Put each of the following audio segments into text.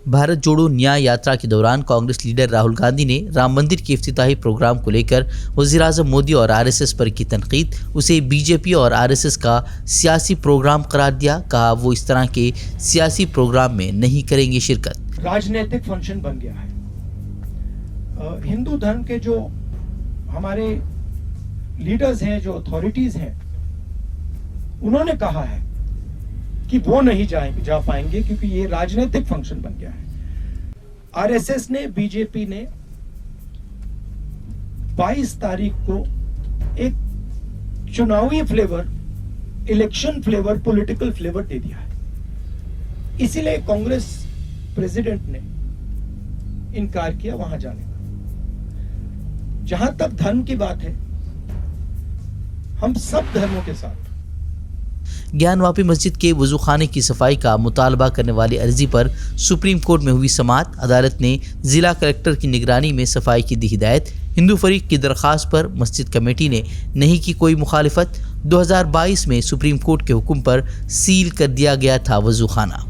भारत जोड़ो न्याय यात्रा के दौरान कांग्रेस लीडर राहुल गांधी ने राम मंदिर के इफ्तिताही प्रोग्राम को लेकर वज़ीर-ए-आज़म मोदी और आरएसएस पर की तनकीद, उसे बीजेपी और आरएसएस का सियासी प्रोग्राम करार दिया। कहा वो इस तरह के सियासी प्रोग्राम में नहीं करेंगे शिरकत। राजनीतिक फंक्शन बन गया है। हिंदू धर्म के जो हमारे लीडर्स हैं, जो अथॉरिटीज हैं, उन्होंने कहा है कि वो नहीं जा पाएंगे क्योंकि ये राजनीतिक फंक्शन बन गया है। आरएसएस ने, बीजेपी ने 22 तारीख को एक चुनावी flavour, election flavour, political flavour दे दिया है। इसीलिए कांग्रेस प्रेसिडेंट ने इनकार किया वहां जाने का। जहां तक धर्म की बात है, हम सब धर्मों के साथ ज्ञानवापी मस्जिद के वजू खाने की सफाई का मुतालबा करने वाली अर्जी पर सुप्रीम कोर्ट में हुई समाअत। अदालत ने जिला कलेक्टर की निगरानी में सफाई की दी हिदायत। हिंदू फरीक की दरख्वास्त पर मस्जिद कमेटी ने नहीं की कोई मुखालिफत। 2022 में सुप्रीम कोर्ट के हुक्म पर सील कर दिया गया था वजू खाना।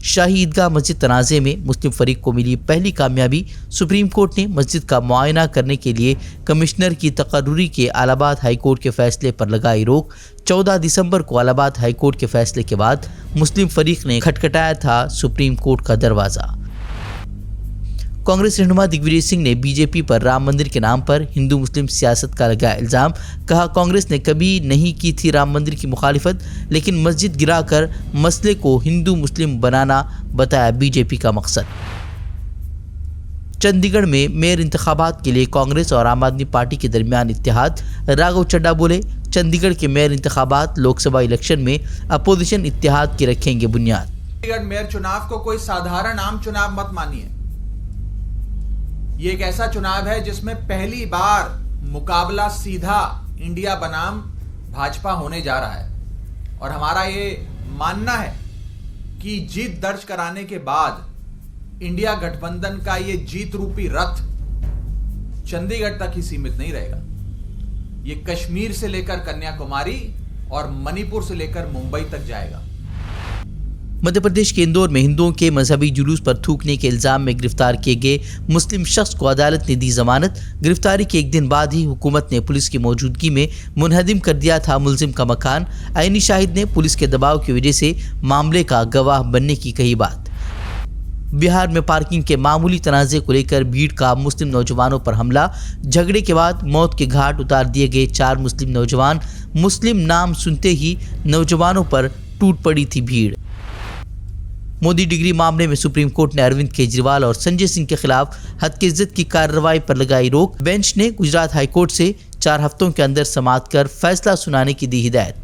शाही ईदगाह मस्जिद तनाज़े में मुस्लिम फरीक को मिली पहली कामयाबी। सुप्रीम कोर्ट ने मस्जिद का मुआयना करने के लिए कमिश्नर की तकर्रुरी के इलाहाबाद हाई कोर्ट के फैसले पर लगाई रोक। 14 दिसंबर को इलाहाबाद हाई कोर्ट के फैसले के बाद मुस्लिम फरीक ने खटखटाया था सुप्रीम कोर्ट का दरवाज़ा। कांग्रेस रहनुमा दिग्विजय सिंह ने बीजेपी पर राम मंदिर के नाम पर हिंदू मुस्लिम सियासत का लगाया इल्ज़ाम। कहा कांग्रेस ने कभी नहीं की थी राम मंदिर की मुखालिफत, लेकिन मस्जिद गिराकर मसले को हिंदू मुस्लिम बनाना बताया बीजेपी का मकसद। चंडीगढ़ में मेयर इंतखाबात के लिए कांग्रेस और आम आदमी पार्टी के दरमियान इत्तेहाद। राघव चड्ढा बोले, चंडीगढ़ के मेयर इंतखाबात लोकसभा इलेक्शन में अपोजिशन इत्तेहाद की रखेंगे बुनियाद। चंडीगढ़ मेयर चुनाव को कोई साधारण आम चुनाव मत मानिए। ये एक ऐसा चुनाव है जिसमें पहली बार मुकाबला सीधा इंडिया बनाम भाजपा होने जा रहा है और हमारा ये मानना है कि जीत दर्ज कराने के बाद इंडिया गठबंधन का ये जीत रूपी रथ चंडीगढ़ तक ही सीमित नहीं रहेगा। ये कश्मीर से लेकर कन्याकुमारी और मणिपुर से लेकर मुंबई तक जाएगा। मध्य प्रदेश के इंदौर में हिंदुओं के मजहबी जुलूस पर थूकने के इल्जाम में गिरफ्तार किए गए मुस्लिम शख्स को अदालत ने दी जमानत। गिरफ्तारी के एक दिन बाद ही हुकूमत ने पुलिस की मौजूदगी में मुनहदिम कर दिया था मुलजिम का मकान। आईनी शाहिद ने पुलिस के दबाव की वजह से मामले का गवाह बनने की कही बात। बिहार में पार्किंग के मामूली तनाज़े को लेकर भीड़ का मुस्लिम नौजवानों पर हमला। झगड़े के बाद मौत के घाट उतार दिए गए 4 मुस्लिम नौजवान। मुस्लिम नाम सुनते ही नौजवानों पर टूट पड़ी थी भीड़। मोदी डिग्री मामले में सुप्रीम कोर्ट ने अरविंद केजरीवाल और संजय सिंह के खिलाफ हद की इज्जत की कार्रवाई पर लगाई रोक। बेंच ने गुजरात हाई कोर्ट से 4 हफ्तों के अंदर समाअत कर फैसला सुनाने की दी हिदायत।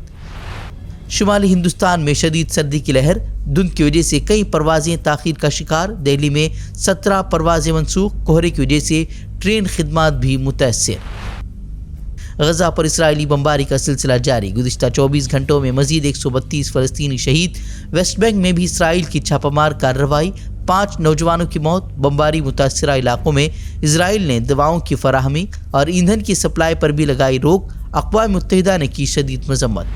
शुमाली हिंदुस्तान में शदीद सर्दी की लहर। धुंध की वजह से कई परवाजें ताखीर का शिकार। दिल्ली में 17 परवाजें मनसूख। कोहरे की वजह से ट्रेन खिदमात भी मुतअस्सिर। गजा पर इसराइली बमबारी का सिलसिला जारी। गुज़िश्ता 24 घंटों में मजीद 132 फ़लस्तीनी शहीद। वेस्ट बैंक में भी इसराइल की छापामार कार्रवाई। 5 नौजवानों की मौत। बमबारी मुतासरा इलाकों में इसराइल ने दवाओं की फराहमी और ईंधन की सप्लाई पर भी लगाई रोक। अक़वाम मुत्तहिदा ने की शदीद मज़म्मत।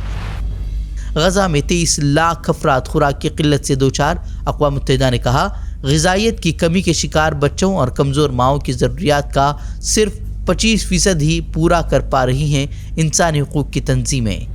गजा में 23 लाख अफराद खुराक की किल्लत से 2-4। अक़वाम मुत्तहिदा ने कहा ग़िज़ाइयत की कमी के शिकार बच्चों और कमज़ोर माओं की ज़रूरियात का सिर्फ 25% ही पूरा कर पा रही हैं इंसानी हुकूक की तंजीमें।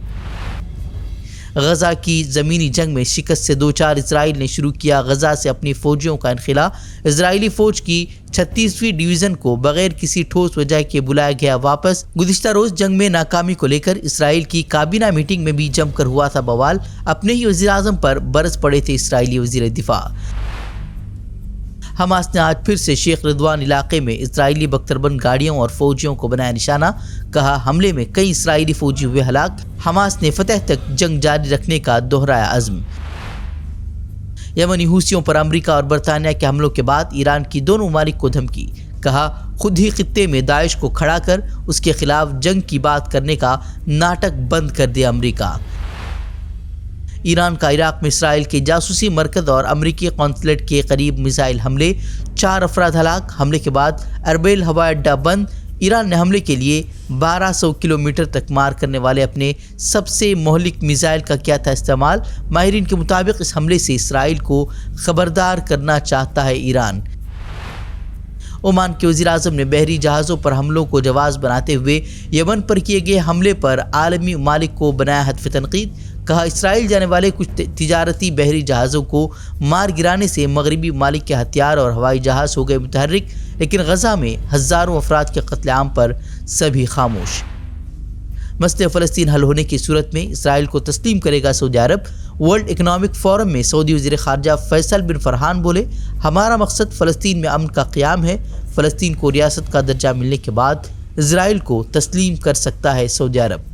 गजा की ज़मीनी जंग में शिकस्त से 2-4 इसराइल ने शुरू किया गजा से अपनी फ़ौजियों का इनखिला। इजरायली फ़ौज की 36वीं डिवीज़न को बगैर किसी ठोस वजह के बुलाया गया वापस। गुज़िश्ता रोज़ जंग में नाकामी को लेकर इसराइल की काबीना मीटिंग में भी जमकर हुआ था बवाल। अपने ही वज़ीर-ए-आज़म पर बरस पड़े थे इसराइली वज़ीर दिफा। हमास ने आज फिर से शेख रिदवान इलाके में इजरायली बख्तरबंद गाड़ियों और फौजियों को बनाया निशाना। कहा हमले में कई इजरायली फौजी हुए हलाक। हमास ने फतह तक जंग जारी रखने का दोहराया अज़्म। यमनी हूसियों पर अमेरिका और बरतानिया के हमलों के बाद ईरान की दोनों ममालिक को धमकी। कहा खुद ही खित्ते में दाइश को खड़ा कर उसके खिलाफ जंग की बात करने का नाटक बंद कर दिया अमेरिका। ईरान का इराक में इसराइल के जासूसी मरकज़ और अमरीकी कौंसलेट के करीब मिसाइल हमले। 4 अफराद हलाक। हमले के बाद अरबेल हवाई अड्डा बंद। ایران نے حملے کے لیے 1200 کلومیٹر تک مار کرنے والے اپنے سب سے مہلک میزائل کا کیا تھا استعمال؟ ماہرین کے مطابق اس حملے سے اسرائیل کو خبردار کرنا چاہتا ہے ایران۔ عمان کے وزیر اعظم نے بحری جہازوں پر حملوں کو جواز بناتے ہوئے یمن پر کیے گئے حملے پر عالمی ممالک کو بنایا ہدف تنقید۔ کہا اسرائیل جانے والے کچھ تجارتی بحری جہازوں کو مار گرانے سے مغربی ممالک کے ہتھیار اور ہوائی جہاز ہو گئے متحرک، لیکن غزہ میں ہزاروں افراد کے قتل عام پر سبھی خاموش۔ مسئلہ فلسطین حل ہونے کی صورت میں اسرائیل کو تسلیم کرے گا سعودی عرب۔ ورلڈ اکنامک فورم میں سعودی وزیر خارجہ فیصل بن فرحان بولے، ہمارا مقصد فلسطین میں امن کا قیام ہے۔ فلسطین کو ریاست کا درجہ ملنے کے بعد اسرائیل کو تسلیم کر سکتا ہے سعودی عرب۔